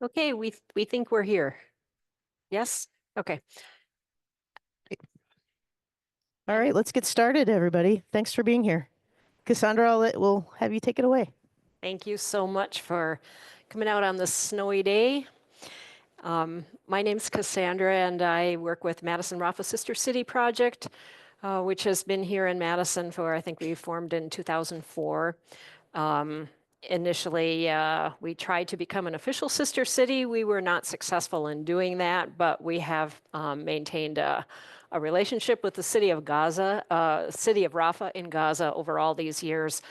Okay, we think we're here. Yes? Okay. All right, let's get started, everybody. Thanks for being here. Cassandra, we'll have you take it away. Thank you so much for coming out on this snowy day. My name's Cassandra, and I work with Madison-Rafah Sister City Project, which has been here in Madison for, I think we formed in 2004. Initially, we tried to become an official sister city. We were not successful in doing that, but we have maintained a relationship with the city of Gaza, city of Rafah in Gaza over all these years.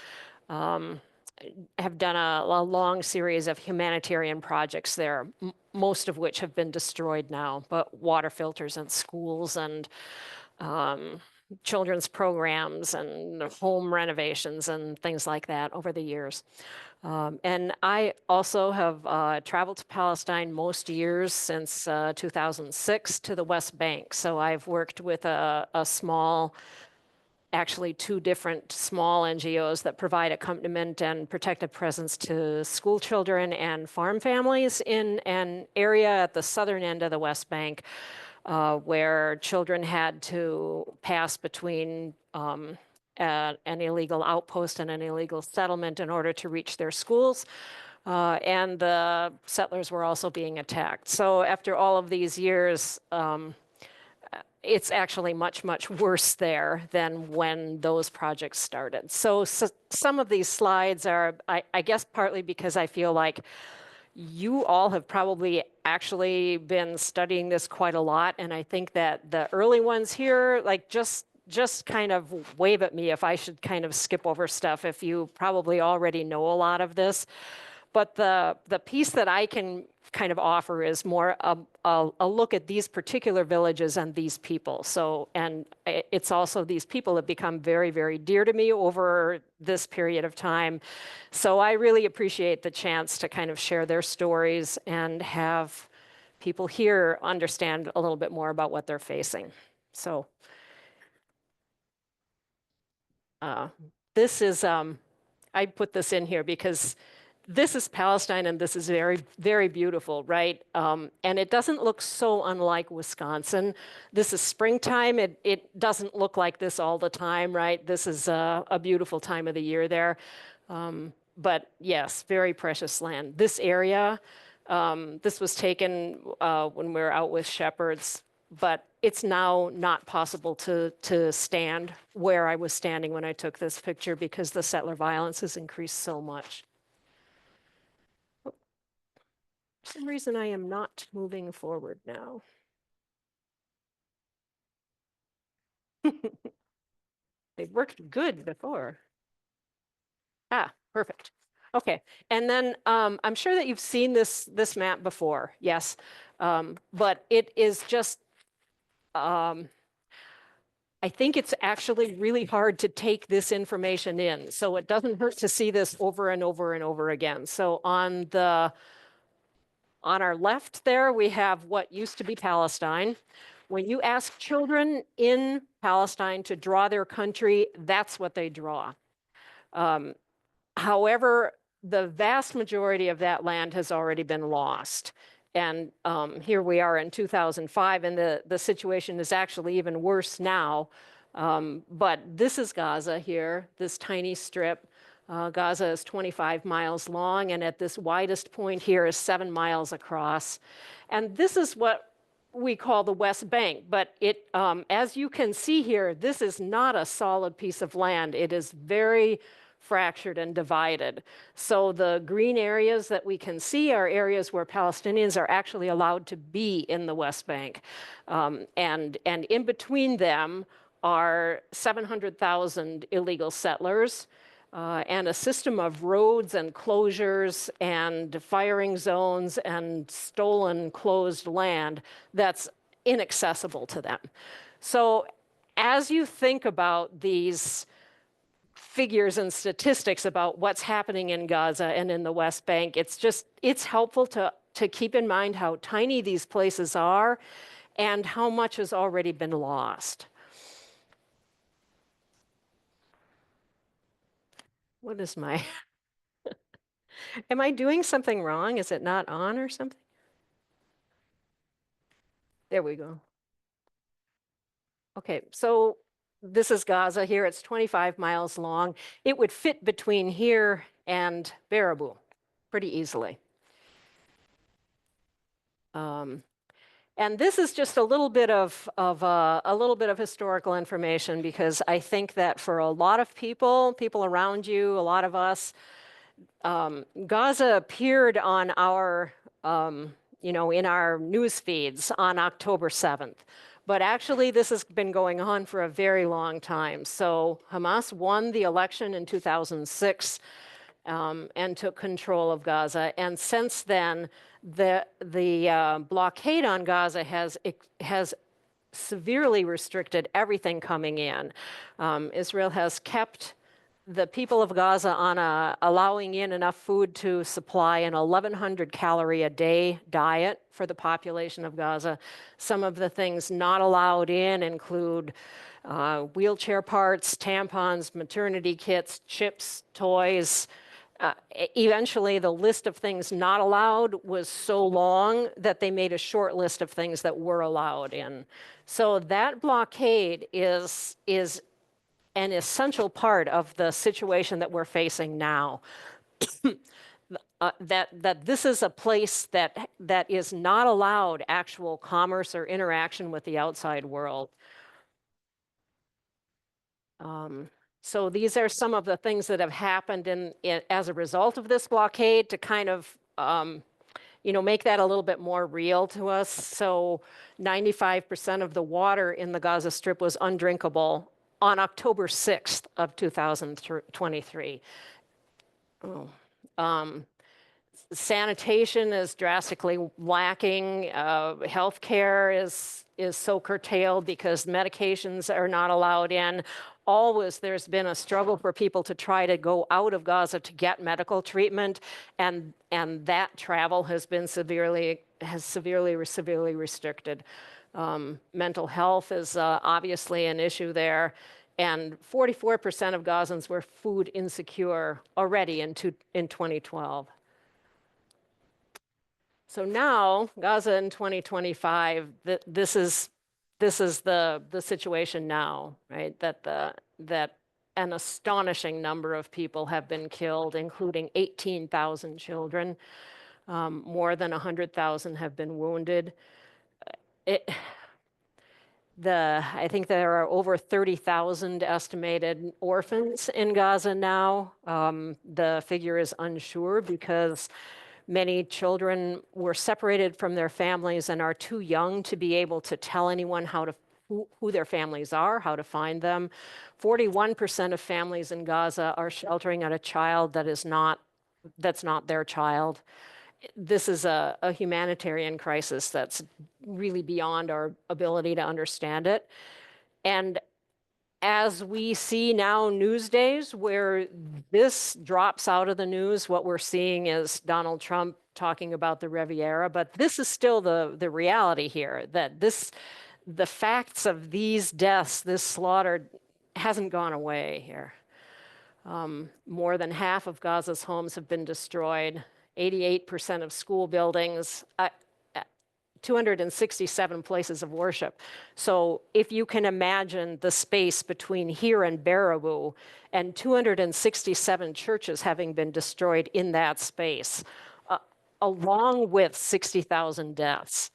Have done a long series of humanitarian projects there, most of which have been destroyed now, but water filters in schools and children's programs and home renovations and things like that over the years. And I also have traveled to Palestine most years since 2006 to the West Bank. So I've worked with a small, actually two different small NGOs that provide accompaniment and protective presence to school children and farm families in an area at the southern end of the West Bank where children had to pass between an illegal outpost and an illegal settlement in order to reach their schools. And the settlers were also being attacked. So after all of these years, it's actually much, much worse there than when those projects started. So some of these slides are, I guess, partly because I feel like you all have probably actually been studying this quite a lot. And I think that the early ones here, like just kind of wave at me if I should kind of skip over stuff, if you probably already know a lot of this. But the piece that I can kind of offer is more a look at these particular villages and these people. So, and it's also these people have become very, very dear to me over this period of time. So I really appreciate the chance to kind of share their stories and have people here understand a little bit more about what they're facing. So this is, I put this in here because this is Palestine, and this is very, very beautiful, right? And it doesn't look so unlike Wisconsin. This is springtime. It doesn't look like this all the time, right? This is a beautiful time of the year there. But yes, very precious land. This area, this was taken when we were out with shepherds, but it's now not possible to stand where I was standing when I took this picture because the settler violence has increased so much. For some reason, I am not moving forward now. They've worked good before. Ah, perfect. Okay, and then I'm sure that you've seen this map before, yes, but it is just, I think it's actually really hard to take this information in, so it doesn't hurt to see this over and over and over again. So on our left there, we have what used to be Palestine. When you ask children in Palestine to draw their country, that's what they draw. However, the vast majority of that land has already been lost. And here we are in 2005, and the situation is actually even worse now. But this is Gaza here, this tiny strip. Gaza is 25 miles long, and at this widest point here is 7 miles across. And this is what we call the West Bank, but as you can see here, this is not a solid piece of land. It is very fractured and divided. So the green areas that we can see are areas where Palestinians are actually allowed to be in the West Bank. And in between them are 700,000 illegal settlers, and a system of roads and closures and firing zones and stolen, closed land that's inaccessible to them. So as you think about these figures and statistics about what's happening in Gaza and in the West Bank, it's helpful to keep in mind how tiny these places are and how much has already been lost. What is my, am I doing something wrong? Is it not on or something? There we go. Okay, so this is Gaza here. It's 25 miles long. It would fit between here and Baraboo pretty easily. And this is just a little bit of historical information, because I think that for a lot of people around you, a lot of us, Gaza appeared on our, in our news feeds on October 7th. But actually, this has been going on for a very long time. So Hamas won the election in 2006 and took control of Gaza. And since then, the blockade on Gaza has severely restricted everything coming in. Israel has kept the people of Gaza on allowing in enough food to supply an 1,100 calorie a day diet for the population of Gaza. Some of the things not allowed in include wheelchair parts, tampons, maternity kits, chips, toys. Eventually, the list of things not allowed was so long that they made a short list of things that were allowed in. So that blockade is an essential part of the situation that we're facing now. That this is a place that is not allowed actual commerce or interaction with the outside world. So these are some of the things that have happened as a result of this blockade to kind of make that a little bit more real to us. So 95% of the water in the Gaza Strip was undrinkable on October 6th of 2023. Sanitation is drastically lacking. Healthcare is so curtailed because medications are not allowed in. Always there's been a struggle for people to try to go out of Gaza to get medical treatment, and that travel has been severely restricted. Mental health is obviously an issue there, and 44% of Gazans were food insecure already in 2012. So now, Gaza in 2025, this is the situation now, right? That an astonishing number of people have been killed, including 18,000 children. More than 100,000 have been wounded. I think there are over 30,000 estimated orphans in Gaza now. The figure is unsure because many children were separated from their families and are too young to be able to tell anyone who their families are, how to find them. 41% of families in Gaza are sheltering at a child that's not their child. This is a humanitarian crisis that's really beyond our ability to understand it. And as we see now news days where this drops out of the news, what we're seeing is Donald Trump talking about the Riviera, but this is still the reality here, that the facts of these deaths, this slaughter, hasn't gone away here. More than half of Gaza's homes have been destroyed, 88% of school buildings, 267 places of worship. So if you can imagine the space between here and Baraboo, and 267 churches having been destroyed in that space, along with 60,000 deaths.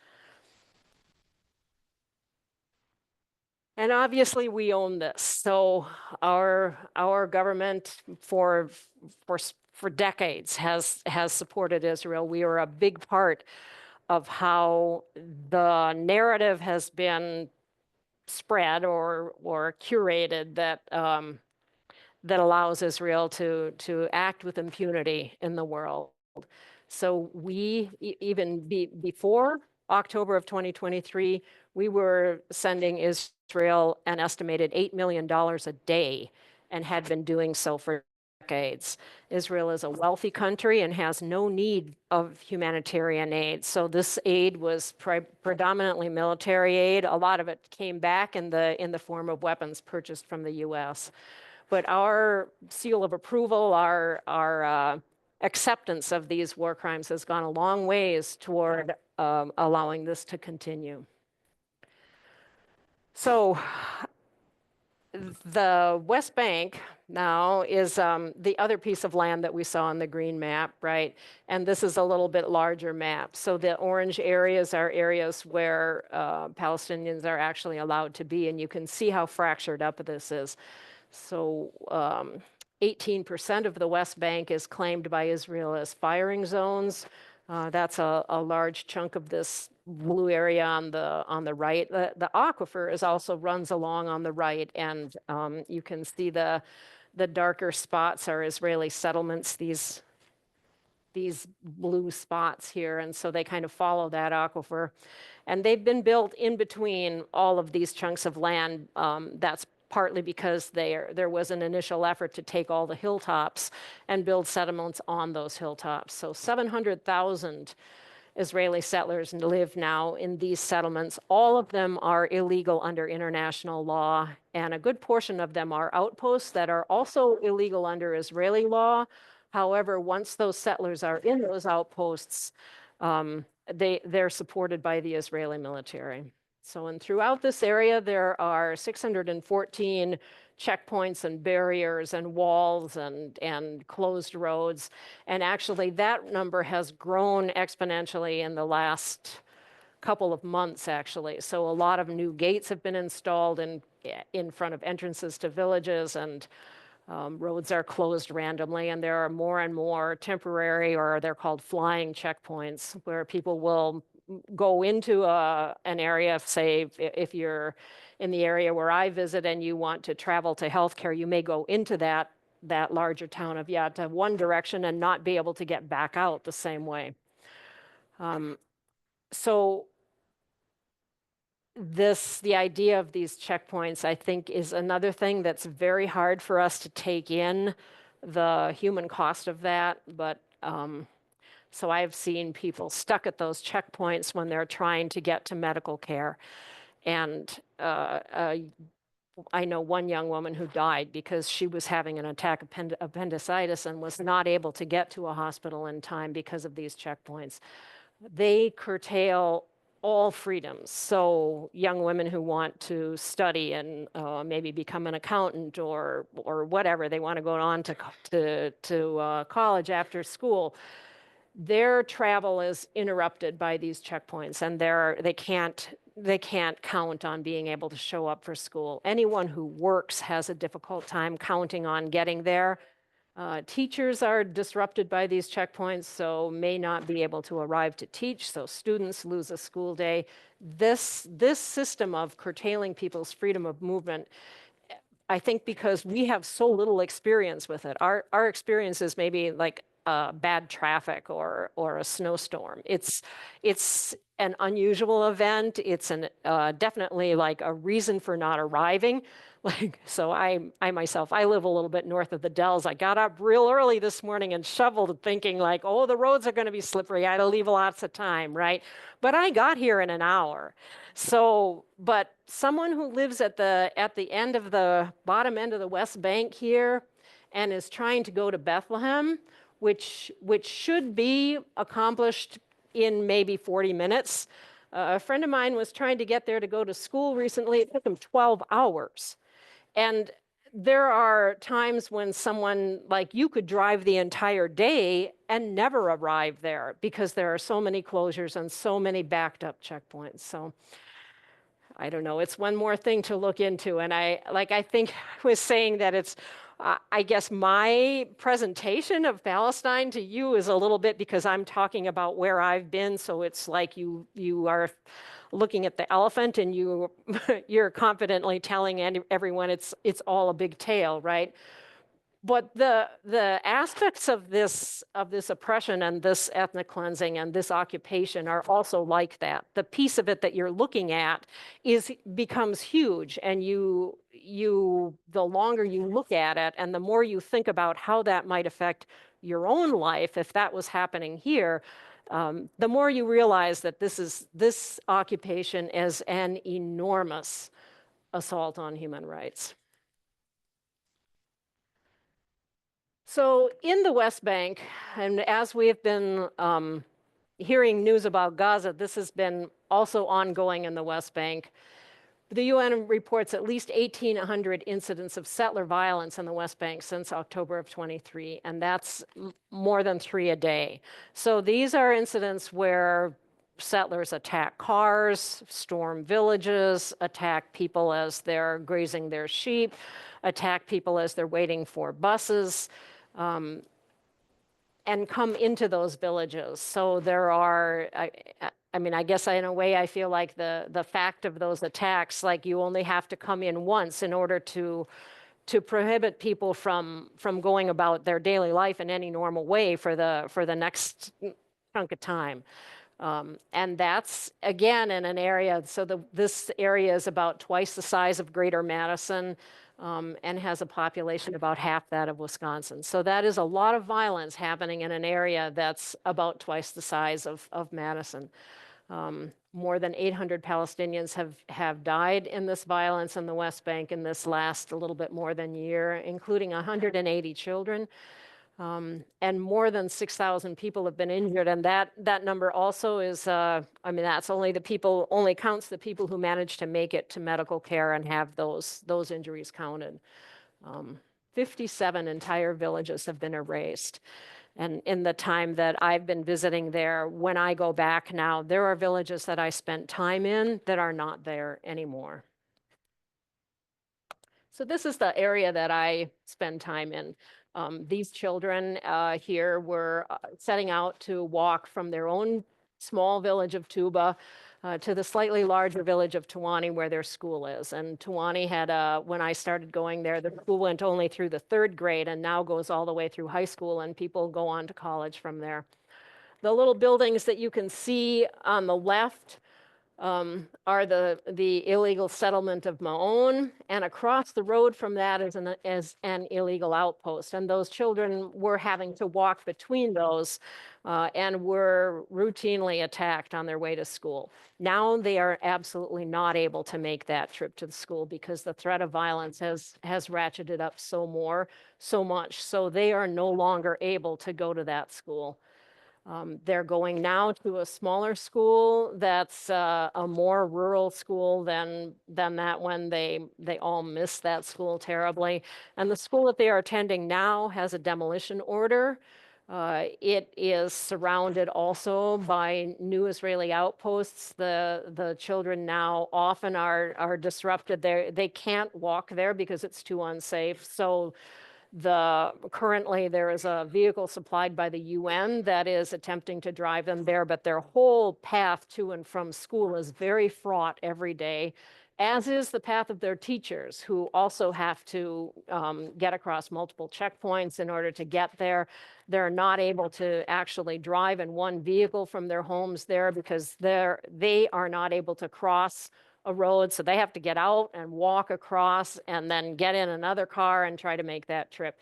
And obviously we own this. So our government for decades has supported Israel. We are a big part of how the narrative has been spread or curated that allows Israel to act with impunity in the world. So even before October of 2023, we were sending Israel an estimated $8 million a day and had been doing so for decades. Israel is a wealthy country and has no need of humanitarian aid. So this aid was predominantly military aid. A lot of it came back in the form of weapons purchased from the US. But our seal of approval, our acceptance of these war crimes has gone a long ways toward allowing this to continue. So the West Bank now is the other piece of land that we saw on the green map, right? And this is a little bit larger map. So the orange areas are areas where Palestinians are actually allowed to be, and you can see how fractured up this is. So 18% of the West Bank is claimed by Israel as firing zones. That's a large chunk of this blue area on the right. The aquifer is also runs along on the right, and you can see the darker spots are Israeli settlements. These blue spots here, and so they kind of follow that aquifer, and they've been built in between all of these chunks of land. That's partly because there was an initial effort to take all the hilltops and build settlements on those hilltops. So 700,000 Israeli settlers live now in these settlements. All of them are illegal under international law, and a good portion of them are outposts that are also illegal under Israeli law. However, once those settlers are in those outposts, they're supported by the Israeli military. So, and throughout this area, there are 614 checkpoints and barriers and walls and closed roads. And actually, that number has grown exponentially in the last couple of months, actually. So a lot of new gates have been installed in front of entrances to villages, and roads are closed randomly, and there are more and more temporary, or they're called flying checkpoints, where people will go into an area, say if you're in the area where I visit and you want to travel to healthcare, you may go into that larger town of Yatta one direction and not be able to get back out the same way. So the idea of these checkpoints, I think, is another thing that's very hard for us to take in, the human cost of that. But so I've seen people stuck at those checkpoints when they're trying to get to medical care. And I know one young woman who died because she was having an attack of appendicitis and was not able to get to a hospital in time because of these checkpoints. They curtail all freedoms. So young women who want to study and maybe become an accountant or whatever, they want to go on to college after school, their travel is interrupted by these checkpoints, and they can't count on being able to show up for school. Anyone who works has a difficult time counting on getting there. Teachers are disrupted by these checkpoints, so may not be able to arrive to teach, so students lose a school day. This system of curtailing people's freedom of movement, I think because we have so little experience with it. Our experience is maybe like bad traffic or a snowstorm. It's an unusual event. It's definitely like a reason for not arriving. Like, so I myself, I live a little bit north of the Dells. I got up real early this morning and shoveled, thinking like, oh, the roads are going to be slippery. I had to leave lots of time, right? But I got here in an hour. So, but someone who lives at the end of the bottom end of the West Bank here and is trying to go to Bethlehem, which should be accomplished in maybe 40 minutes. A friend of mine was trying to get there to go to school recently. It took him 12 hours. And there are times when someone like you could drive the entire day and never arrive there because there are so many closures and so many backed up checkpoints. So I don't know, it's one more thing to look into. And I think I was saying that it's, I guess my presentation of Palestine to you is a little bit because I'm talking about where I've been. So it's like you are looking at the elephant and you're confidently telling everyone it's all a big tail, right? But the aspects of this oppression and this ethnic cleansing and this occupation are also like that. The piece of it that you're looking at becomes huge, and the longer you look at it and the more you think about how that might affect your own life if that was happening here, the more you realize that this occupation is an enormous assault on human rights. So in the West Bank, and as we have been hearing news about Gaza, this has been also ongoing in the West Bank. The UN reports at least 1,800 incidents of settler violence in the West Bank since October of 23, and that's more than 3 a day. So these are incidents where settlers attack cars, storm villages, attack people as they're grazing their sheep, attack people as they're waiting for buses, and come into those villages. So there are, I mean, I guess in a way I feel like the fact of those attacks, like you only have to come in once in order to prohibit people from going about their daily life in any normal way for the next chunk of time. And that's, again, in an area, so this area is about twice the size of Greater Madison, and has a population about half that of Wisconsin. So that is a lot of violence happening in an area that's about twice the size of Madison. More than 800 Palestinians have died in this violence in the West Bank in this last a little bit more than year, including 180 children. And more than 6,000 people have been injured. And that number also is, I mean, that's only counts the people who manage to make it to medical care and have those injuries counted. 57 entire villages have been erased. And in the time that I've been visiting there, when I go back now, there are villages that I spent time in that are not there anymore. So this is the area that I spend time in. These children here were setting out to walk from their own small village of Tuba to the slightly larger village of Tuwani where their school is. And Tuwani had, when I started going there, the school went only through the 3rd grade and now goes all the way through high school, and people go on to college from there. The little buildings that you can see on the left are the illegal settlement of Maon, and across the road from that is an illegal outpost. And those children were having to walk between those and were routinely attacked on their way to school. Now they are absolutely not able to make that trip to the school because the threat of violence has ratcheted up so much. So they are no longer able to go to that school. They're going now to a smaller school that's a more rural school than that one. They all miss that school terribly. And the school that they are attending now has a demolition order. It is surrounded also by new Israeli outposts. The children now often are disrupted. They can't walk there because it's too unsafe. So currently there is a vehicle supplied by the UN that is attempting to drive them there, but their whole path to and from school is very fraught every day, as is the path of their teachers, who also have to get across multiple checkpoints in order to get there. They're not able to actually drive in one vehicle from their homes there because they are not able to cross a road, so they have to get out and walk across and then get in another car and try to make that trip.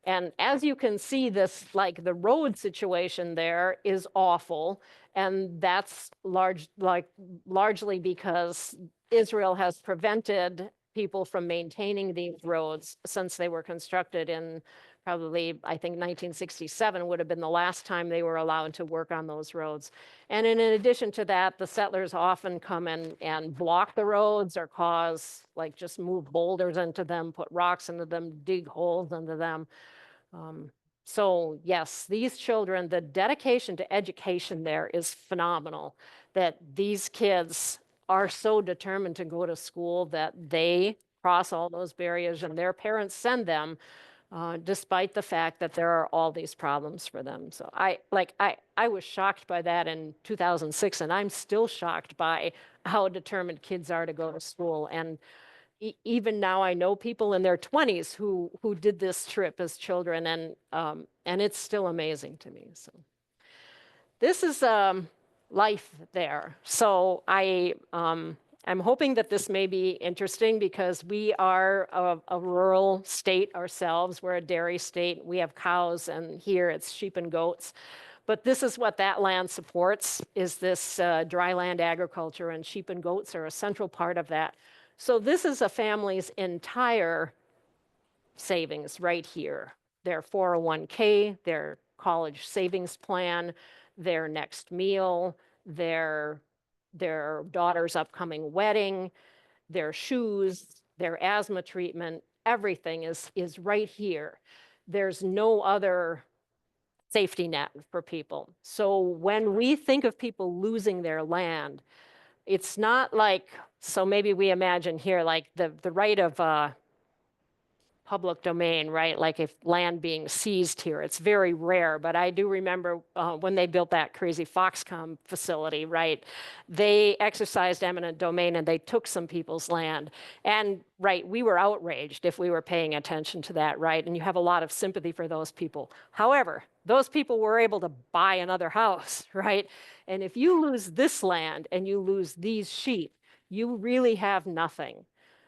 And as you can see, this, like, the road situation there is awful, and that's largely because Israel has prevented people from maintaining these roads since they were constructed in probably, I think 1967 would have been the last time they were allowed to work on those roads. And in addition to that, the settlers often come and block the roads or just move boulders into them, put rocks into them, dig holes into them. So yes, these children, the dedication to education there is phenomenal, that these kids are so determined to go to school that they cross all those barriers and their parents send them despite the fact that there are all these problems for them. So I was shocked by that in 2006, and I'm still shocked by how determined kids are to go to school. And even now, I know people in their 20s who did this trip as children, and it's still amazing to me. So this is life there. So I'm hoping that this may be interesting because we are a rural state ourselves. We're a dairy state. We have cows, and here it's sheep and goats. But this is what that land supports, is this dry land agriculture, and sheep and goats are a central part of that. So this is a family's entire savings right here. Their 401k, their college savings plan, their next meal, their daughter's upcoming wedding. their shoes, their asthma treatment, everything is right here. There's no other safety net for people. So when we think of people losing their land, it's not like, so maybe we imagine here like the right of public domain, right? Like if land being seized here, it's very rare. But I do remember when they built that crazy Foxconn facility, right? They exercised eminent domain and they took some people's land. And right, we were outraged if we were paying attention to that, right? And you have a lot of sympathy for those people. However, those people were able to buy another house, right? And if you lose this land and you lose these sheep, you really have nothing.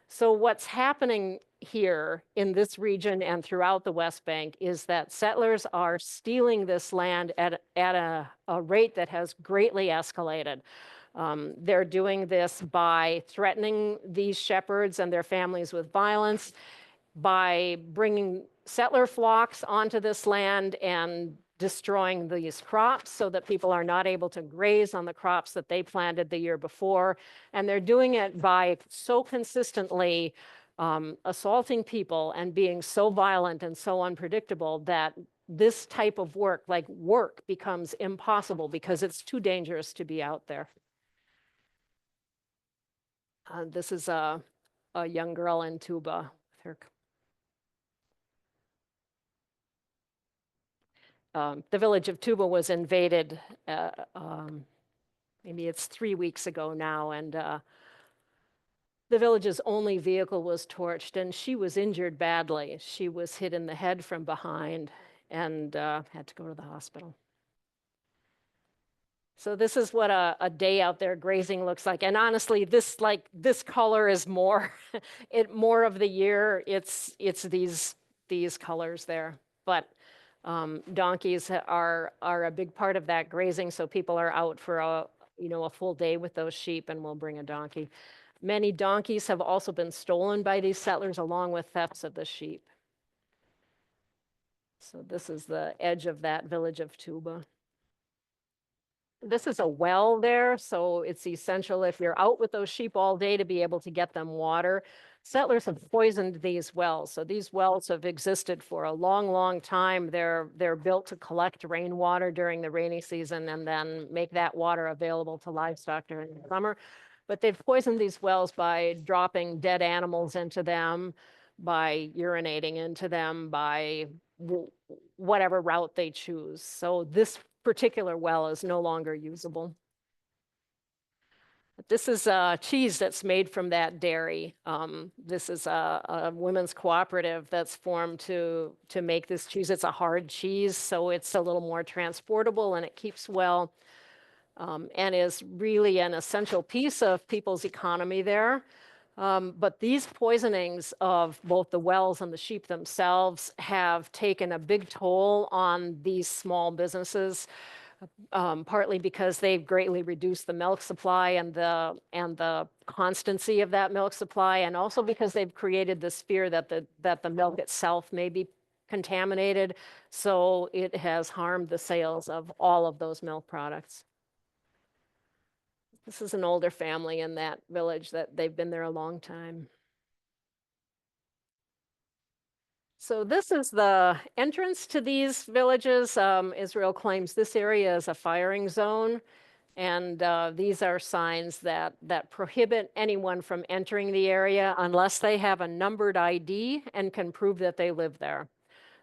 So what's happening here in this region and throughout the West Bank is that settlers are stealing this land at a rate that has greatly escalated. They're doing this by threatening these shepherds and their families with violence, by bringing settler flocks onto this land and destroying these crops so that people are not able to graze on the crops that they planted the year before. And they're doing it by so consistently assaulting people and being so violent and so unpredictable that this type of work, like work, becomes impossible because it's too dangerous to be out there. This is a young girl in Tuba with her. The village of Tuba was invaded, maybe it's 3 weeks ago now, and the village's only vehicle was torched, and she was injured badly. She was hit in the head from behind and had to go to the hospital. So this is what a day out there grazing looks like. And honestly, this color is more more of the year. It's these colors there. But donkeys are a big part of that grazing. So people are out for a full day with those sheep, and we'll bring a donkey. Many donkeys have also been stolen by these settlers, along with thefts of the sheep. So this is the edge of that village of Tuba. This is a well there, so it's essential if you're out with those sheep all day to be able to get them water. Settlers have poisoned these wells, so these wells have existed for a long, long time. They're built to collect rainwater during the rainy season and then make that water available to livestock during the summer. But they've poisoned these wells by dropping dead animals into them, by urinating into them, by whatever route they choose. So this particular well is no longer usable. This is cheese that's made from that dairy. This is a women's cooperative that's formed to make this cheese. It's a hard cheese, so it's a little more transportable and it keeps well, and is really an essential piece of people's economy there. But these poisonings of both the wells and the sheep themselves have taken a big toll on these small businesses, partly because they've greatly reduced the milk supply and the constancy of that milk supply, and also because they've created this fear that the milk itself may be contaminated. So it has harmed the sales of all of those milk products. This is an older family in that village that they've been there a long time. So this is the entrance to these villages. Israel claims this area is a firing zone, and these are signs that prohibit anyone from entering the area unless they have a numbered ID and can prove that they live there.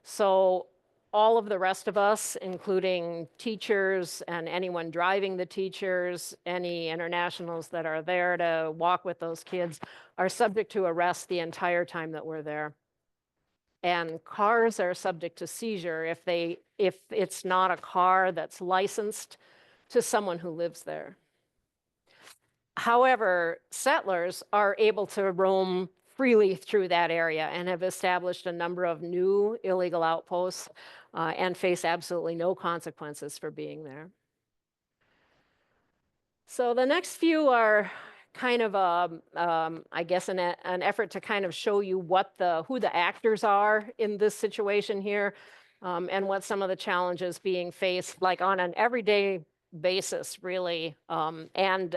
So all of the rest of us, including teachers and anyone driving the teachers, any internationals that are there to walk with those kids, are subject to arrest the entire time that we're there. And cars are subject to seizure if it's not a car that's licensed to someone who lives there. However, settlers are able to roam freely through that area and have established a number of new illegal outposts and face absolutely no consequences for being there. So the next few are kind of I guess an effort to kind of show you who the actors are in this situation here, and what some of the challenges being faced, like on an everyday basis, really, and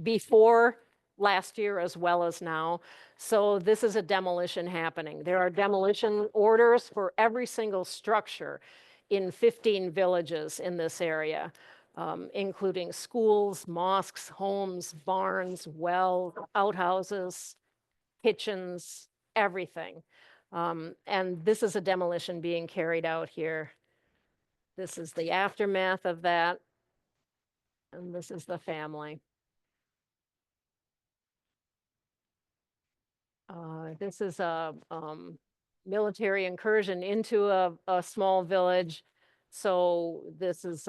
before last year as well as now. So this is a demolition happening. There are demolition orders for every single structure in 15 villages in this area, including schools, mosques, homes, barns, wells, outhouses, kitchens, everything. And this is a demolition being carried out here. This is the aftermath of that. And this is the family. This is a military incursion into a small village. So this is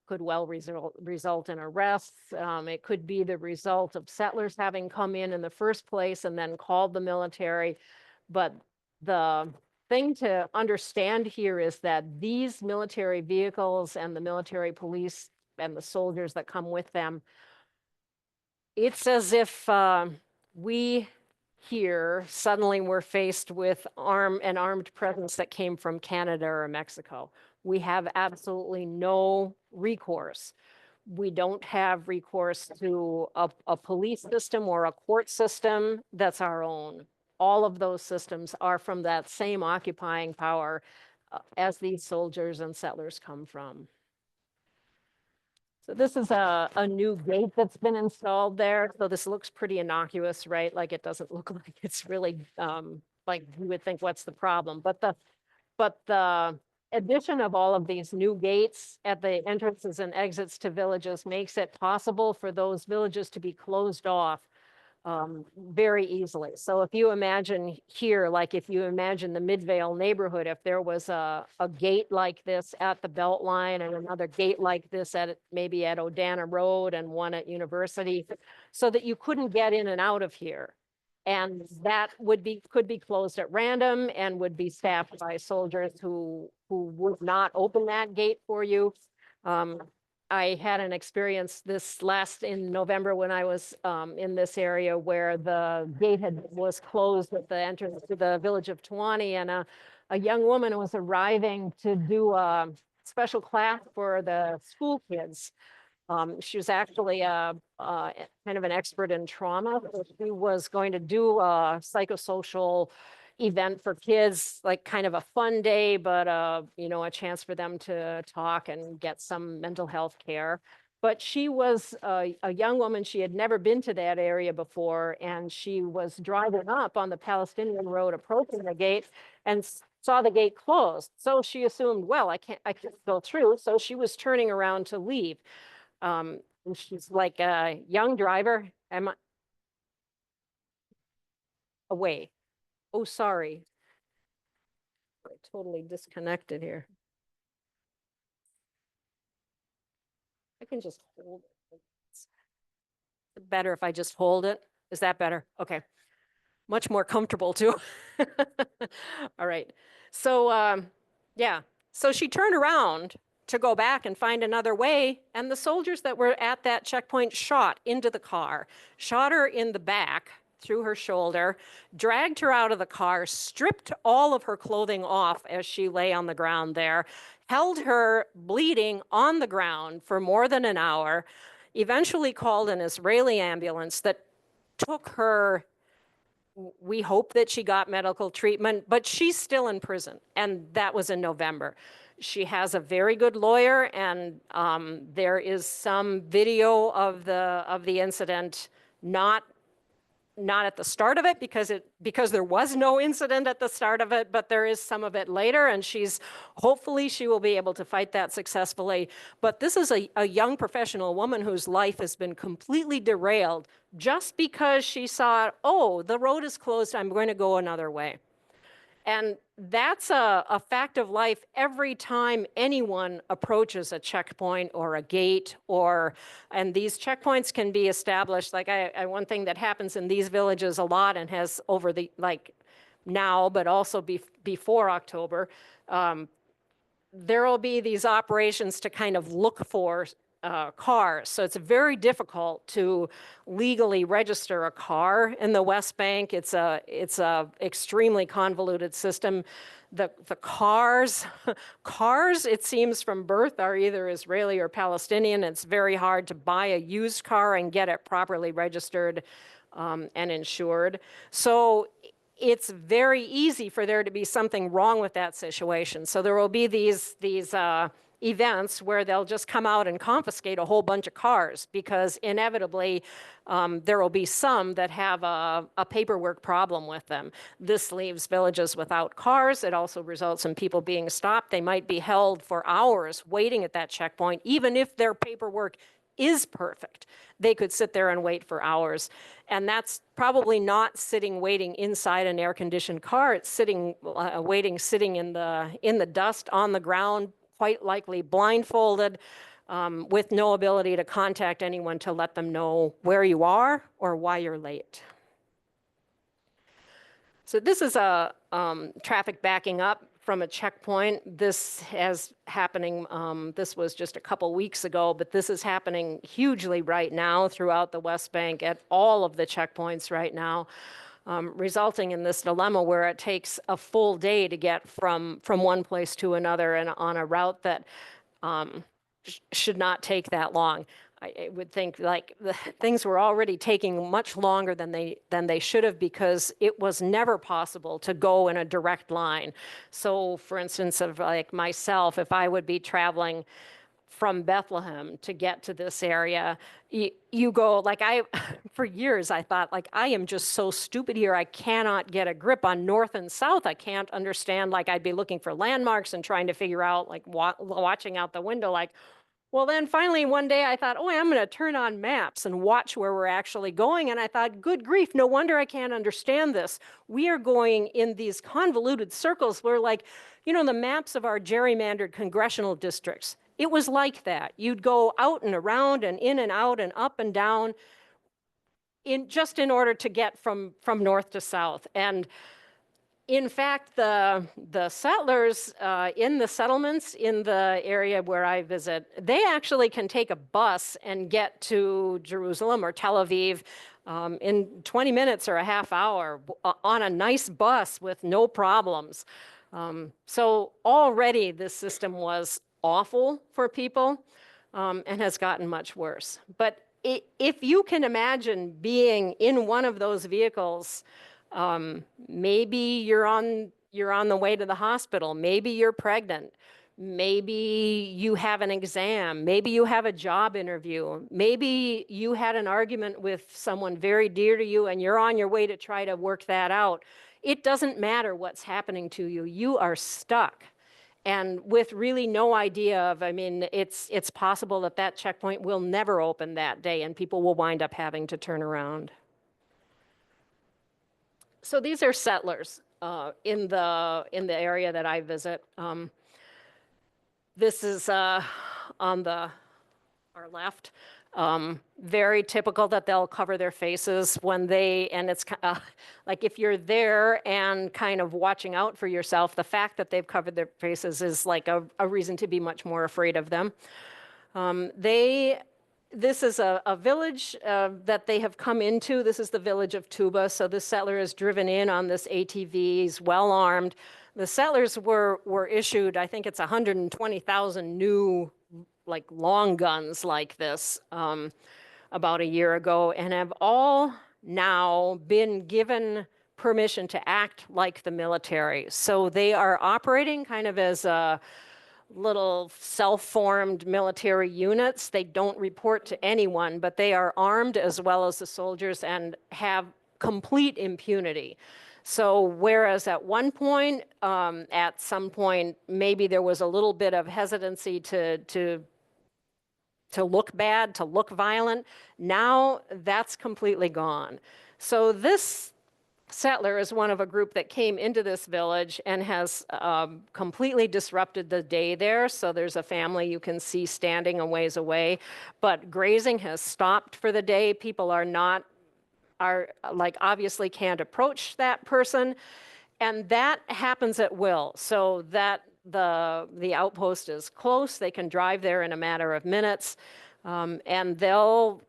could well result in arrests. It could be the result of settlers having come in the first place and then called the military. But the thing to understand here is that these military vehicles and the military police and the soldiers that come with them, it's as if we here suddenly were faced with an armed presence that came from Canada or Mexico. We have absolutely no recourse. We don't have recourse to a police system or a court system that's our own. All of those systems are from that same occupying power as these soldiers and settlers come from. So this is a new gate that's been installed there. So this looks pretty innocuous, right? Like it doesn't look like it's really like you would think, what's the problem? But the addition of all of these new gates at the entrances and exits to villages makes it possible for those villages to be closed off very easily. So if you imagine here, like if you imagine the Midvale neighborhood, if there was a gate like this at the Beltline and another gate like this at maybe at Odana Road and one at University, so that you couldn't get in and out of here. And that could be closed at random and would be staffed by soldiers who would not open that gate for you. I had an experience in November when I was in this area where the gate was closed at the entrance to the village of Tuani, and a young woman was arriving to do a special class for the school kids. She was actually kind of an expert in trauma. So she was going to do a psychosocial event for kids, like kind of a fun day, but a chance for them to talk and get some mental health care. But she was a young woman. She had never been to that area before, and she was driving up on the Palestinian road, approaching the gate, and saw the gate closed. So she assumed, well, I can't go through. So she was turning around to leave. And she's like a young driver. Am I away? Oh, sorry. I totally disconnected here. I can just hold it. It's better if I just hold it. Is that better? Okay. Much more comfortable too. All right. So, yeah. So she turned around to go back and find another way, and the soldiers that were at that checkpoint shot into the car, shot her in the back, through her shoulder, dragged her out of the car, stripped all of her clothing off as she lay on the ground there, held her bleeding on the ground for more than an hour, eventually called an Israeli ambulance that took her. We hope that she got medical treatment, but she's still in prison, and that was in November. She has a very good lawyer, and there is some video of the incident, not at the start of it because there was no incident at the start of it, but there is some of it later, and hopefully she will be able to fight that successfully. But this is a young professional woman whose life has been completely derailed just because she saw, oh, the road is closed, I'm going to go another way. And that's a fact of life every time anyone approaches a checkpoint or a gate, and these checkpoints can be established. Like one thing that happens in these villages a lot and has over now, but also before October, there will be these operations to kind of look for cars. So it's very difficult to legally register a car in the West Bank. It's a extremely convoluted system. The cars, it seems from birth, are either Israeli or Palestinian. It's very hard to buy a used car and get it properly registered and insured. So it's very easy for there to be something wrong with that situation. So there will be these events where they'll just come out and confiscate a whole bunch of cars because inevitably there will be some that have a paperwork problem with them. This leaves villages without cars. It also results in people being stopped. They might be held for hours waiting at that checkpoint, even if their paperwork is perfect. They could sit there and wait for hours. And that's probably not waiting inside an air-conditioned car. It's sitting in the dust on the ground, quite likely blindfolded, with no ability to contact anyone to let them know where you are or why you're late. So this is a traffic backing up from a checkpoint. This was just a couple weeks ago, but this is happening hugely right now throughout the West Bank at all of the checkpoints right now, resulting in this dilemma where it takes a full day to get from one place to another and on a route that should not take that long. I would think like things were already taking much longer than they should have because it was never possible to go in a direct line. So for instance, of like myself, if I would be traveling from Bethlehem to get to this area, you go like for years I thought like I am just so stupid here. I cannot get a grip on north and south. I can't understand, like I'd be looking for landmarks and trying to figure out, like watching out the window, like, well, then finally one day I thought, oh, I'm going to turn on maps and watch where we're actually going. And I thought, good grief, no wonder I can't understand this. We are going in these convoluted circles where, like, you know, the maps of our gerrymandered congressional districts. It was like that. You'd go out and around and in and out and up and down just in order to get from north to south. And in fact, the settlers in the settlements in the area where I visit, they actually can take a bus and get to Jerusalem or Tel Aviv in 20 minutes or a half hour on a nice bus with no problems. So already this system was awful for people and has gotten much worse. But if you can imagine being in one of those vehicles, maybe you're on the way to the hospital. Maybe you're pregnant. Maybe you have an exam. Maybe you have a job interview. Maybe you had an argument with someone very dear to you and you're on your way to try to work that out. It doesn't matter what's happening to you. You are stuck. And with really no idea of, I mean, it's possible that checkpoint will never open that day and people will wind up having to turn around. So these are settlers in the area that I visit. This is on our left. Very typical that they'll cover their faces when and it's like if you're there and kind of watching out for yourself, the fact that they've covered their faces is like a reason to be much more afraid of them. This is a village that they have come into. This is the village of Tuba. So this settler is driven in on this ATV. He's well armed. The settlers were issued, I think it's 120,000 new like long guns like this about a year ago, and have all now been given permission to act like the military. So they are operating kind of as little self-formed military units. They don't report to anyone, but they are armed as well as the soldiers and have complete impunity. So whereas at one point, at some point, maybe there was a little bit of hesitancy to look bad, to look violent, now that's completely gone. So this settler is one of a group that came into this village and has completely disrupted the day there. So there's a family you can see standing a ways away, but grazing has stopped for the day. People are like obviously can't approach that person, and that happens at will. So that the outpost is close. They can drive there in a matter of minutes. And they'll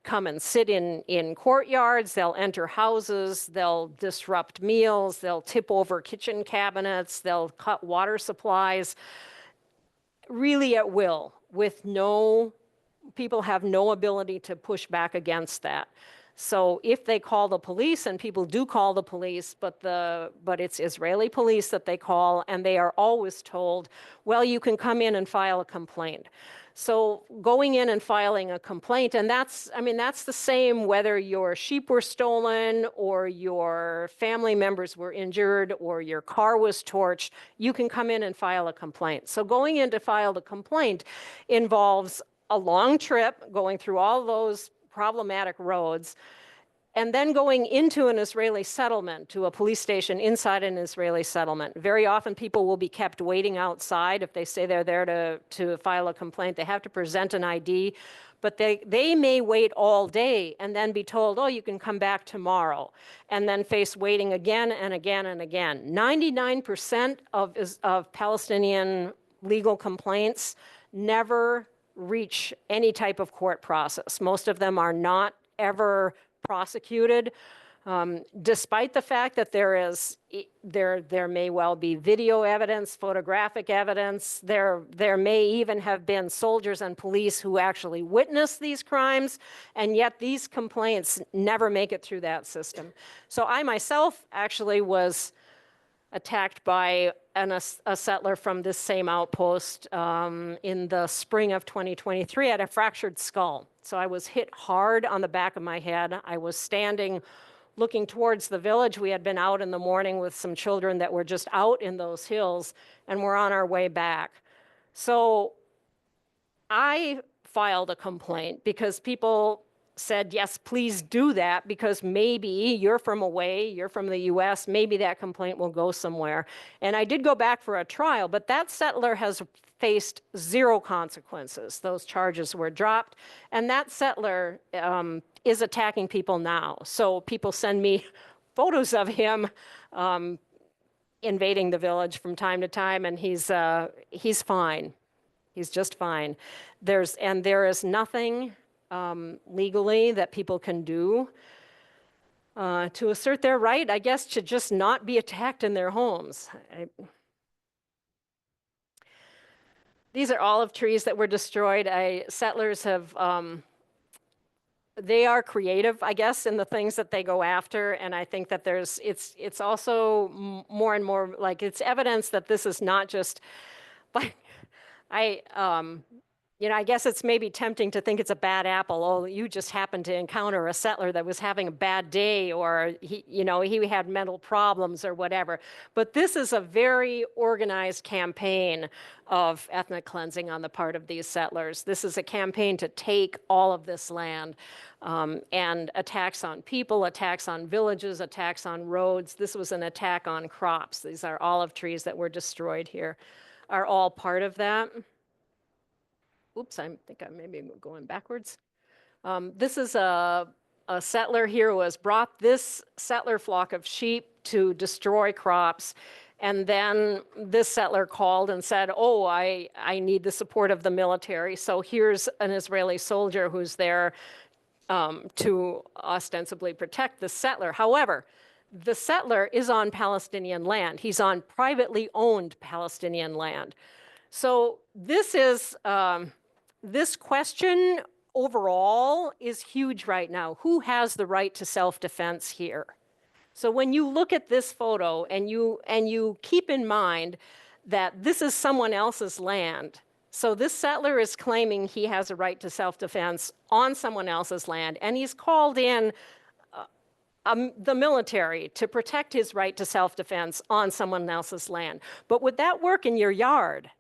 come and sit in courtyards, they'll enter houses, they'll disrupt meals, they'll tip over kitchen cabinets, they'll cut water supplies, really at will, with no, people have no ability to push back against that. So if they call the police, and people do call the police, but it's Israeli police that they call, and they are always told, well, you can come in and file a complaint. So going in and filing a complaint, and that's, I mean, that's the same whether your sheep were stolen or your family members were injured or your car was torched, you can come in and file a complaint. So going in to file the complaint involves a long trip, going through all those problematic roads, and then going into an Israeli settlement, to a police station inside an Israeli settlement. Very often people will be kept waiting outside. If they say they're there to file a complaint, they have to present an ID, but they may wait all day and then be told, oh, you can come back tomorrow, and then face waiting again and again and again. 99% of Palestinian legal complaints never reach any type of court process. Most of them are not ever prosecuted, despite the fact that there may well be video evidence, photographic evidence. There may even have been soldiers and police who actually witnessed these crimes, and yet these complaints never make it through that system. So I myself actually was attacked by a settler from this same outpost in the spring of 2023. I had a fractured skull. So I was hit hard on the back of my head. I was standing looking towards the village. We had been out in the morning with some children that were just out in those hills, and we're on our way back. So I filed a complaint because people said, yes, please do that, because maybe you're from away, you're from the US, maybe that complaint will go somewhere. And I did go back for a trial, but that settler has faced zero consequences. Those charges were dropped, and that settler is attacking people now. So people send me photos of him invading the village from time to time, and he's fine. He's just fine. There is nothing legally that people can do to assert their right, I guess, to just not be attacked in their homes. These are olive trees that were destroyed. Settlers have, they are creative, I guess, in the things that they go after, and I think that it's also more and more like it's evidence that this is not just like, I guess it's maybe tempting to think it's a bad apple. Oh, you just happened to encounter a settler that was having a bad day, or he had mental problems or whatever. But this is a very organized campaign of ethnic cleansing on the part of these settlers. This is a campaign to take all of this land, and attacks on people, attacks on villages, attacks on roads. This was an attack on crops. These are olive trees that were destroyed here, are all part of that. Oops, I think I may be going backwards. This is a settler here who has brought this settler flock of sheep to destroy crops. And then this settler called and said, oh, I need the support of the military. So here's an Israeli soldier who's there to ostensibly protect the settler. However, the settler is on Palestinian land. He's on privately owned Palestinian land. So this question overall is huge right now. Who has the right to self-defense here? So when you look at this photo and you keep in mind that this is someone else's land, so this settler is claiming he has a right to self-defense on someone else's land, and he's called in the military to protect his right to self-defense on someone else's land. But would that work in your yard?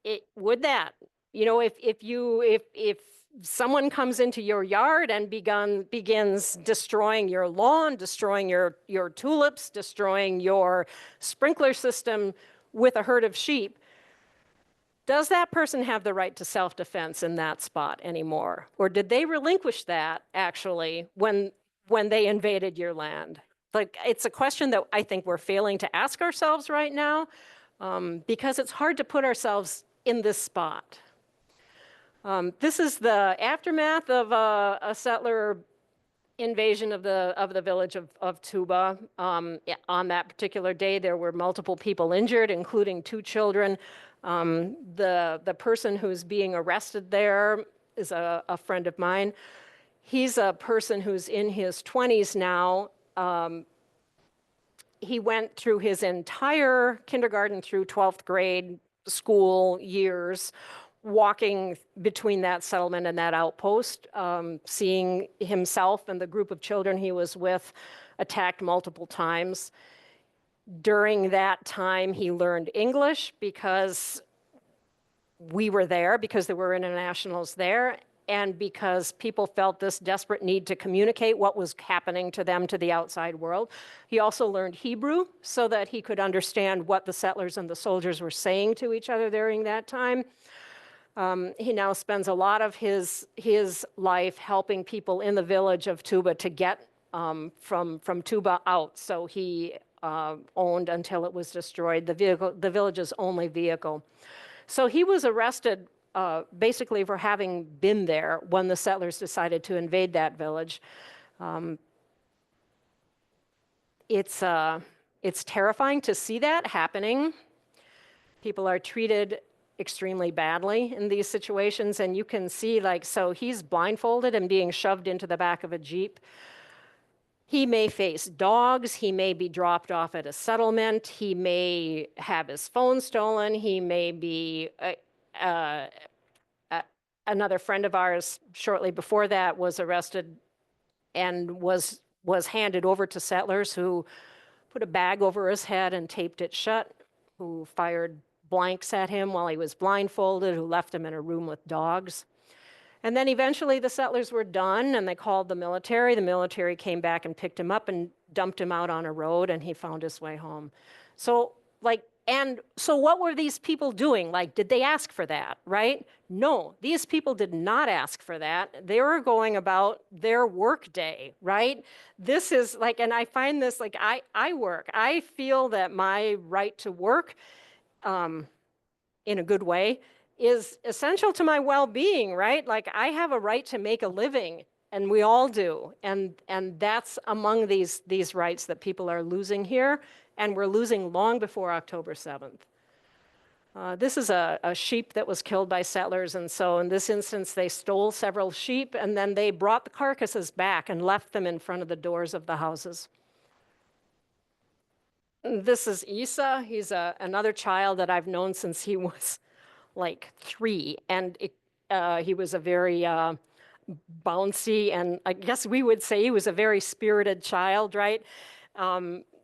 It would that, if someone comes into your yard and begins destroying your lawn, destroying your tulips, destroying your sprinkler system with a herd of sheep, does that person have the right to self-defense in that spot anymore? Or did they relinquish that actually when they invaded your land? Like, it's a question that I think we're failing to ask ourselves right now, because it's hard to put ourselves in this spot. This is the aftermath of a settler invasion of the village of Tuba. On that particular day, there were multiple people injured, including 2 children. The person who's being arrested there is a friend of mine. He's a person who's in his 20s now. He went through his entire kindergarten through 12th grade school years walking between that settlement and that outpost, seeing himself and the group of children he was with attacked multiple times. During that time, he learned English because we were there, because there were internationals there, and because people felt this desperate need to communicate what was happening to them to the outside world. He also learned Hebrew so that he could understand what the settlers and the soldiers were saying to each other during that time. He now spends a lot of his life helping people in the village of Tuba to get from Tuba out. So he owned, until it was destroyed, the village's only vehicle. So he was arrested basically for having been there when the settlers decided to invade that village. It's terrifying to see that happening. People are treated extremely badly in these situations, and you can see, like, so he's blindfolded and being shoved into the back of a Jeep. He may face dogs, he may be dropped off at a settlement, he may have his phone stolen, he may be, another friend of ours shortly before that was arrested and was handed over to settlers who put a bag over his head and taped it shut, who fired blanks at him while he was blindfolded, who left him in a room with dogs. And then eventually the settlers were done and they called the military. The military came back and picked him up and dumped him out on a road, and he found his way home. So, so what were these people doing? Like, did they ask for that, right? No, these people did not ask for that. They were going about their work day, right? This is like, and I find this, like, I work. I feel that my right to work, in a good way, is essential to my well-being, right? Like, I have a right to make a living, and we all do. And that's among these rights that people are losing here, and we're losing long before October 7th. This is a sheep that was killed by settlers, and so in this instance, they stole several sheep, and then they brought the carcasses back and left them in front of the doors of the houses. This is Isa. He's another child that I've known since he was like 3, and he was a very bouncy, and I guess we would say he was a very spirited child, right?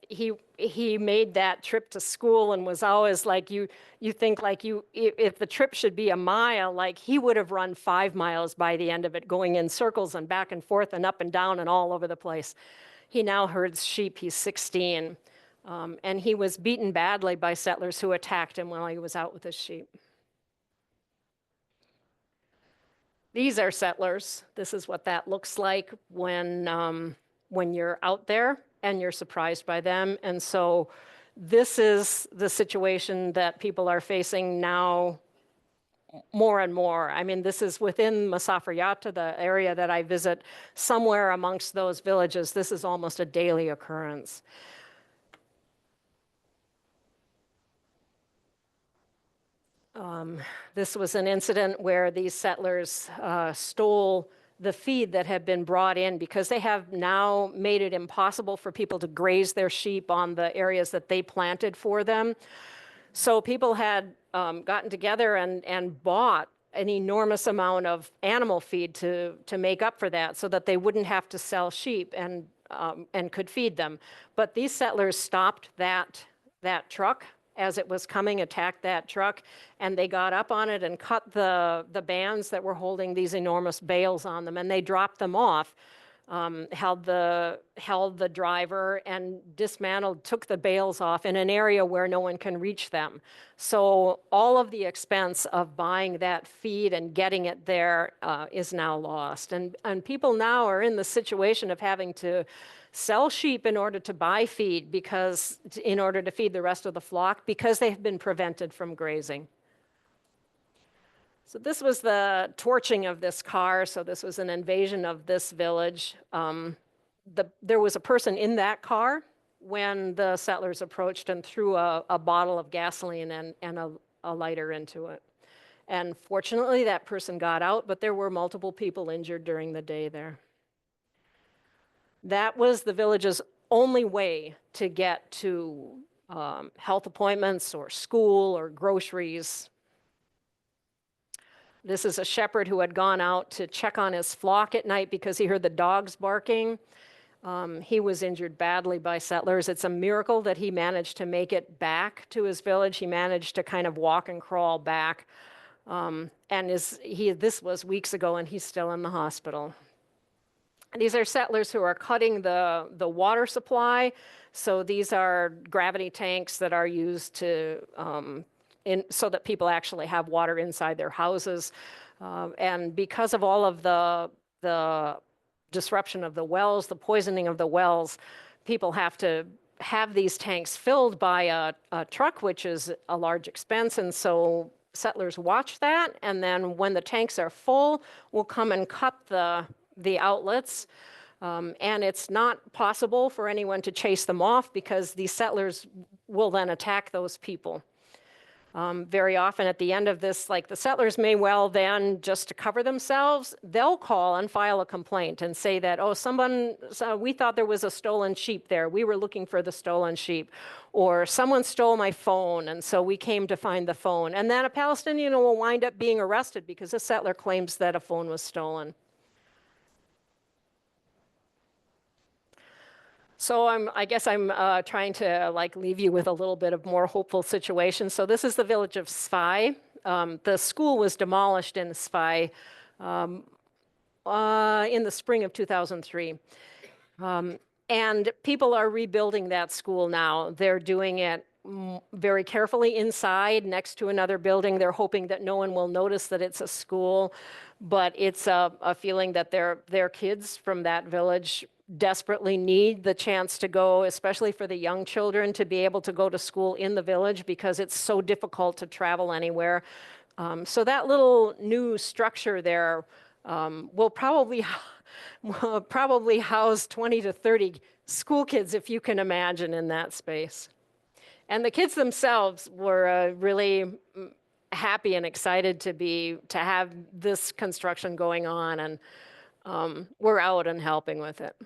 He made that trip to school and was always like, you think like if the trip should be a mile, like he would have run 5 miles by the end of it, going in circles and back and forth and up and down and all over the place. He now herds sheep. He's 16. And he was beaten badly by settlers who attacked him while he was out with his sheep. These are settlers. This is what that looks like when you're out there and you're surprised by them. And so this is the situation that people are facing now more and more. I mean, this is within Masafriyata, the area that I visit. Somewhere amongst those villages, this is almost a daily occurrence. This was an incident where these settlers stole the feed that had been brought in, because they have now made it impossible for people to graze their sheep on the areas that they planted for them. So people had gotten together and bought an enormous amount of animal feed to make up for that, so that they wouldn't have to sell sheep and could feed them. But these settlers stopped that truck as it was coming, attacked that truck, and they got up on it and cut the bands that were holding these enormous bales on them, and they dropped them off, held the driver and dismantled, took the bales off in an area where no one can reach them. So all of the expense of buying that feed and getting it there is now lost. And people now are in the situation of having to sell sheep in order to buy feed, in order to feed the rest of the flock, because they have been prevented from grazing. So this was the torching of this car. So this was an invasion of this village. There was a person in that car when the settlers approached and threw a bottle of gasoline and a lighter into it. And fortunately, that person got out, but there were multiple people injured during the day there. That was the village's only way to get to health appointments or school or groceries. This is a shepherd who had gone out to check on his flock at night because he heard the dogs barking. He was injured badly by settlers. It's a miracle that he managed to make it back to his village. He managed to kind of walk and crawl back. This was weeks ago, and he's still in the hospital. And these are settlers who are cutting the water supply. So these are gravity tanks that are used to so that people actually have water inside their houses. And because of all of the disruption of the wells, the poisoning of the wells, people have to have these tanks filled by a truck, which is a large expense. And so settlers watch that. And then when the tanks are full, we'll come and cut the outlets. And it's not possible for anyone to chase them off because these settlers will then attack those people. Very often at the end of this, like the settlers may well then, just to cover themselves, they'll call and file a complaint and say that, oh, we thought there was a stolen sheep there. We were looking for the stolen sheep. Or someone stole my phone, and so we came to find the phone. And then a Palestinian will wind up being arrested because a settler claims that a phone was stolen. So I guess I'm trying to leave you with a little bit of more hopeful situation. So this is the village of Sfai. The school was demolished in Sfai in the spring of 2003. And people are rebuilding that school now. They're doing it very carefully inside next to another building. They're hoping that no one will notice that it's a school, but it's a feeling that their kids from that village desperately need the chance to go, especially for the young children, to be able to go to school in the village because it's so difficult to travel anywhere. So that little new structure there will probably house 20 to 30 school kids, if you can imagine, in that space. And the kids themselves were really happy and excited to have this construction going on, and we're out and helping with it.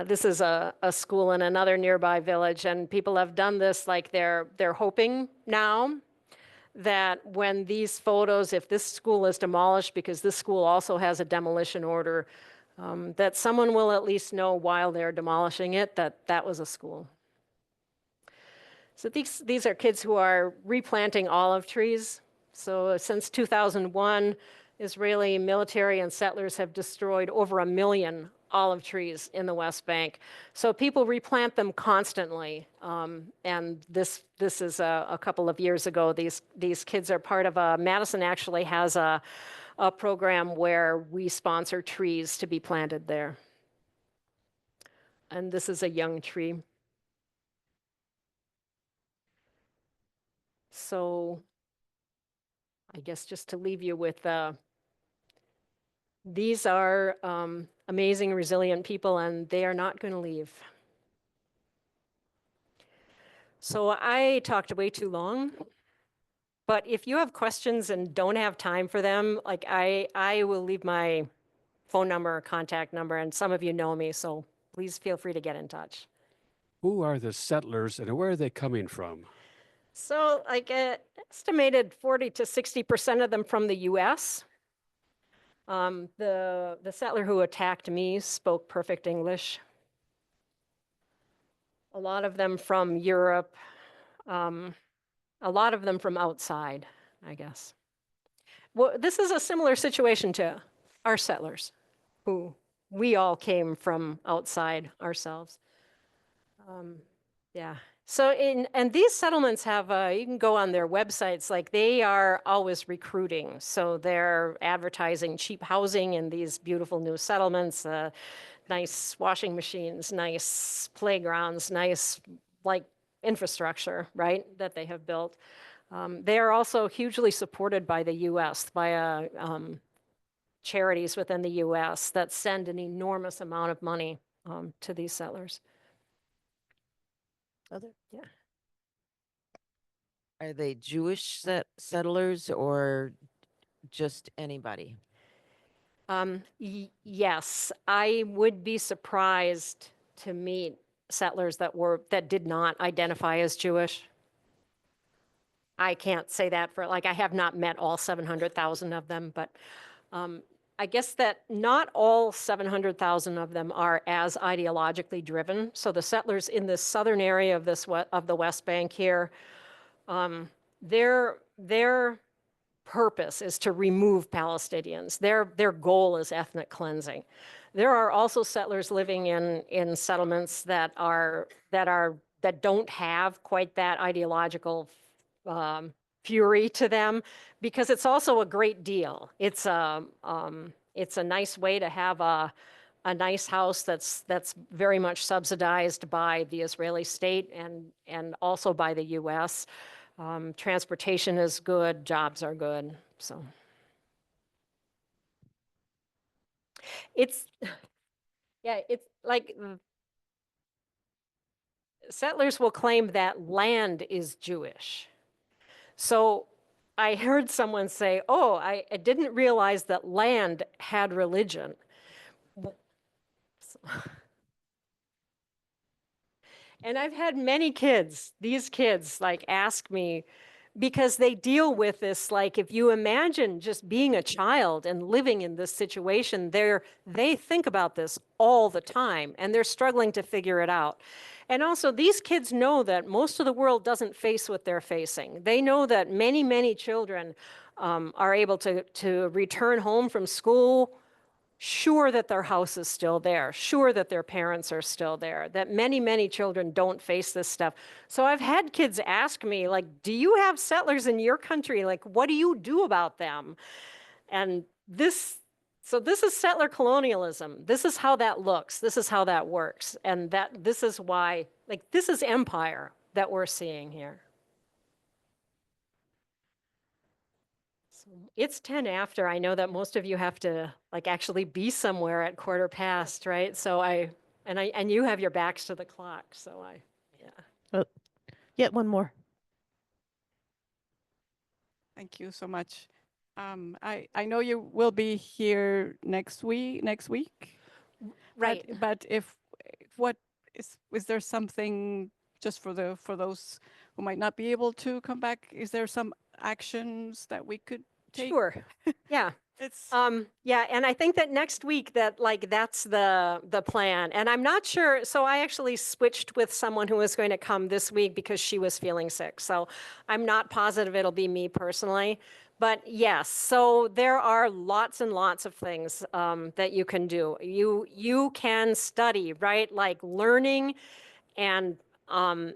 This is a school in another nearby village, and people have done this like they're hoping now that when these photos, if this school is demolished, because this school also has a demolition order, that someone will at least know while they're demolishing it that was a school. So these are kids who are replanting olive trees. So since 2001, Israeli military and settlers have destroyed over 1 million olive trees in the West Bank. So people replant them constantly. And this is a couple of years ago. These kids are part of Madison actually has a program where we sponsor trees to be planted there. And this is a young tree. So I guess just to leave you with, these are amazing, resilient people, and they are not going to leave. So I talked way too long, but if you have questions and don't have time for them, I will leave my phone number or contact number, and some of you know me, so please feel free to get in touch. Who are the settlers and where are they coming from? So estimated 40 to 60% of them from the US. The settler who attacked me spoke perfect English. A lot of them from Europe, a lot of them from outside, I guess. Well, this is a similar situation to our settlers, who we all came from outside ourselves. Yeah. So and these settlements have, you can go on their websites, like they are always recruiting. So they're advertising cheap housing in these beautiful new settlements, nice washing machines, nice playgrounds, nice infrastructure, right, that they have built. They are also hugely supported by the U.S., by charities within the U.S. that send an enormous amount of money to these settlers. Other? Yeah. Are they Jewish settlers or just anybody? Yes, I would be surprised to meet settlers that did not identify as Jewish. I can't say that for, like, I have not met all 700,000 of them, but I guess that not all 700,000 of them are as ideologically driven. So the settlers in this southern area of the West Bank here, their purpose is to remove Palestinians. Their goal is ethnic cleansing. There are also settlers living in settlements that don't have quite that ideological fury to them, because it's also a great deal. It's a nice way to have a nice house that's very much subsidized by the Israeli state and also by the U.S. Transportation is good, jobs are good, so. It's, yeah, it's like settlers will claim that land is Jewish. So I heard someone say, oh, I didn't realize that land had religion. And I've had many kids, these kids, like, ask me, because they deal with this, like, if you imagine just being a child and living in this situation, they think about this all the time, and they're struggling to figure it out. And also, these kids know that most of the world doesn't face what they're facing. They know that many, many children are able to return home from school sure that their house is still there, sure that their parents are still there, that many, many children don't face this stuff. So I've had kids ask me, like, do you have settlers in your country? Like, what do you do about them? And so this is settler colonialism. This is how that looks. This is how that works. And this is why, like, this is empire that we're seeing here. It's 10 after. I know that most of you have to, like, actually be somewhere at 1:15, right? So and you have your backs to the clock, so yeah. Yeah, one more. Thank you so much. I know you will be here next week. Right. But is there something just for those who might not be able to come back? Is there some actions that we could take? Sure. Yeah. Yeah, and I think that next week that's the plan. And I'm not sure, so I actually switched with someone who was going to come this week because she was feeling sick. So I'm not positive it'll be me personally. But yes, so there are lots and lots of things that you can do. You can study, right? Like learning and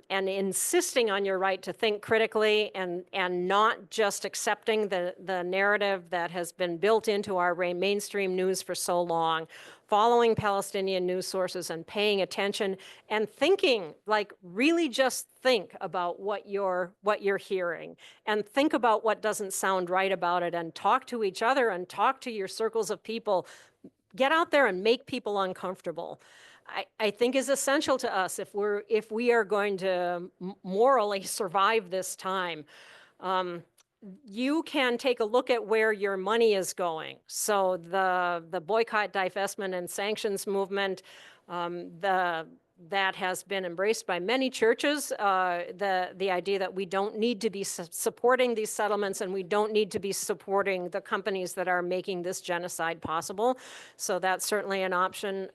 insisting on your right to think critically and not just accepting the narrative that has been built into our mainstream news for so long, following Palestinian news sources and paying attention and thinking, like, really just think about what you're hearing and think about what doesn't sound right about it and talk to each other and talk to your circles of people. Get out there and make people uncomfortable. I think is essential to us if we are going to morally survive this time. You can take a look at where your money is going. So the boycott, divestment, and sanctions movement, that has been embraced by many churches, the idea that we don't need to be supporting these settlements and we don't need to be supporting the companies that are making this genocide possible. So that's certainly an option.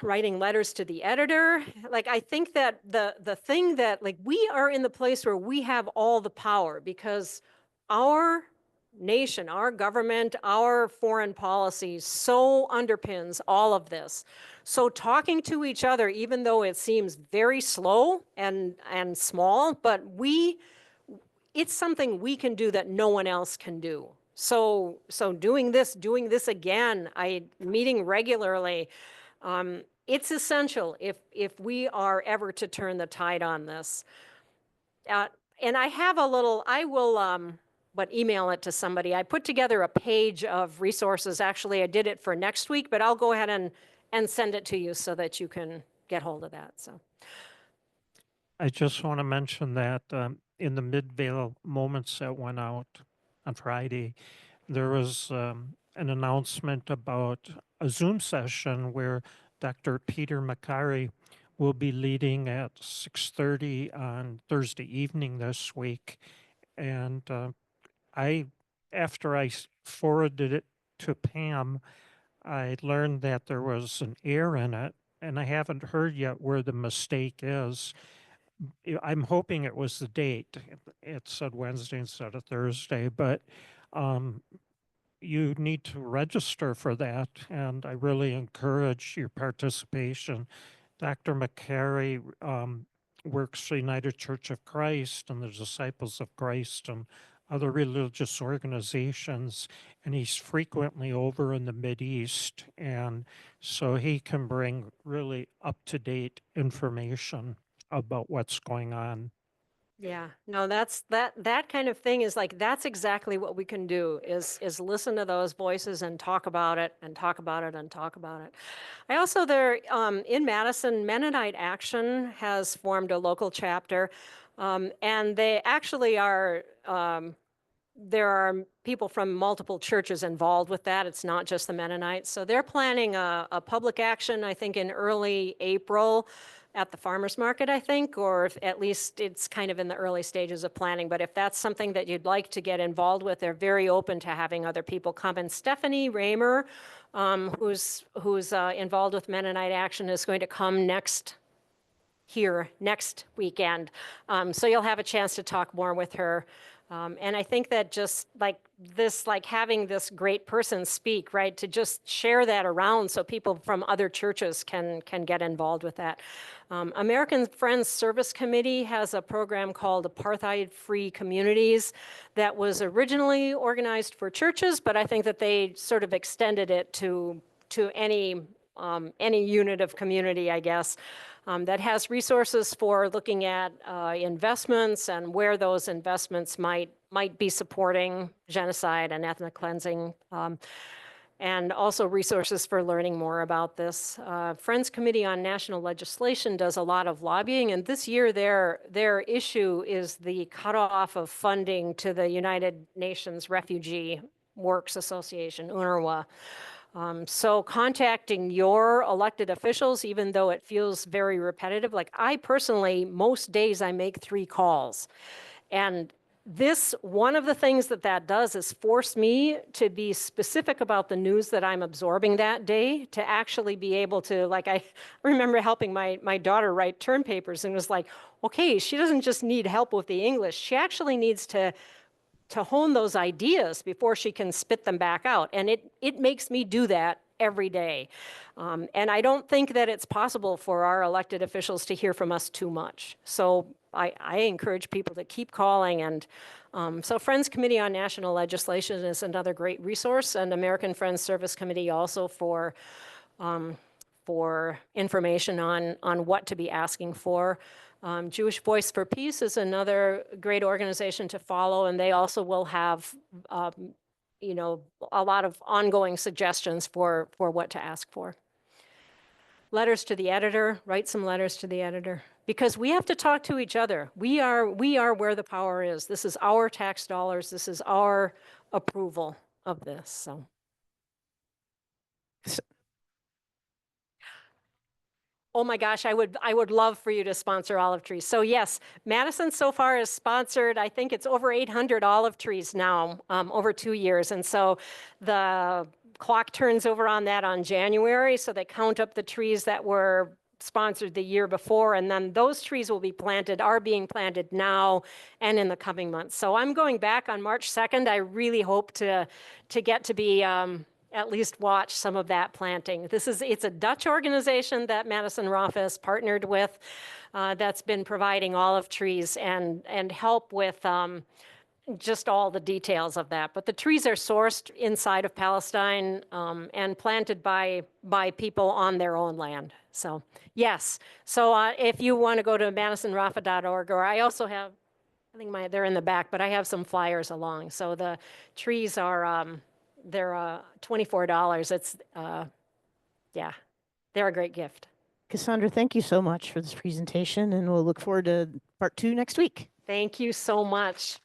Writing letters to the editor. Like, I think that the thing that, like, we are in the place where we have all the power because our nation, our government, our foreign policy so underpins all of this. So talking to each other, even though it seems very slow and small, but it's something we can do that no one else can do. So doing this again, meeting regularly, it's essential if we are ever to turn the tide on this. and I have a little, I will, but email it to somebody. I put together a page of resources. Actually, I did it for next week, but I'll go ahead and send it to you so that you can get hold of that. So, I just want to mention that in the Midvale Moments that went out on Friday, there was an announcement about a Zoom session where Dr. Peter Macari will be leading at 6:30 on Thursday evening this week. And after I forwarded it to Pam, I learned that there was an error in it, and I haven't heard yet where the mistake is. I'm hoping it was the date. It said Wednesday instead of Thursday, but you need to register for that, and I really encourage your participation. Dr. McCary works for United Church of Christ and the Disciples of Christ and other religious organizations, and he's frequently over in the Mideast, and so he can bring really up-to-date information about what's going on. yeah, no, that kind of thing is like, that's exactly what we can do is listen to those voices and talk about it and talk about it and talk about it. I also there in Madison, Mennonite Action has formed a local chapter, and they actually are. There are people from multiple churches involved with that. It's not just the Mennonites. So they're planning a public action, I think, in early April at the farmer's market, I think, or if at least it's kind of in the early stages of planning. But if that's something that you'd like to get involved with, they're very open to having other people come. And Stephanie Raymer, who's involved with Mennonite Action, is going to come next weekend. So you'll have a chance to talk more with her. And I think that just like this, like having this great person speak, right, to just share that around so people from other churches can get involved with that. American Friends Service Committee has a program called Apartheid-Free Communities that was originally organized for churches, but I think that they sort of extended it to any unit of community, I guess. That has resources for looking at investments and where those investments might be supporting genocide and ethnic cleansing, and also resources for learning more about this. Friends Committee on National Legislation does a lot of lobbying, and this year their issue is the cutoff of funding to the United Nations Refugee Works Association, UNRWA. So contacting your elected officials, even though it feels very repetitive, like I personally, most days I make 3 calls. And one of the things that does is force me to be specific about the news that I'm absorbing that day, to actually be able to, like, I remember helping my daughter write term papers, and was like, okay, she doesn't just need help with the English, she actually needs to hone those ideas before she can spit them back out. And it makes me do that every day. And I don't think that it's possible for our elected officials to hear from us too much. So I encourage people to keep calling. And so Friends Committee on National Legislation is another great resource, and American Friends Service Committee also for information on what to be asking for. Jewish Voice for Peace is another great organization to follow, and they also will have, a lot of ongoing suggestions for what to ask for. Letters to the editor, write some letters to the editor, because we have to talk to each other. We are where the power is. This is our tax dollars. This is our approval of this, so. Oh my gosh, I would love for you to sponsor olive trees. So yes, Madison so far has sponsored, I think it's over 800 olive trees now, over 2 years. And so the clock turns over on that on January. So they count up the trees that were sponsored the year before, and then those trees are being planted now and in the coming months. So I'm going back on March 2nd. I really hope to get to be at least watch some of that planting. It's a Dutch organization that Madison-Rafah has partnered with, that's been providing olive trees and help with just all the details of that. But the trees are sourced inside of Palestine and planted by people on their own land. So yes, so if you want to go to madisonrafah.org, or I also have I think they're in the back, but I have some flyers along. So the trees are, they're $24. It's, yeah, they're a great gift. Cassandra, thank you so much for this presentation, and we'll look forward to part 2 next week. Thank you so much.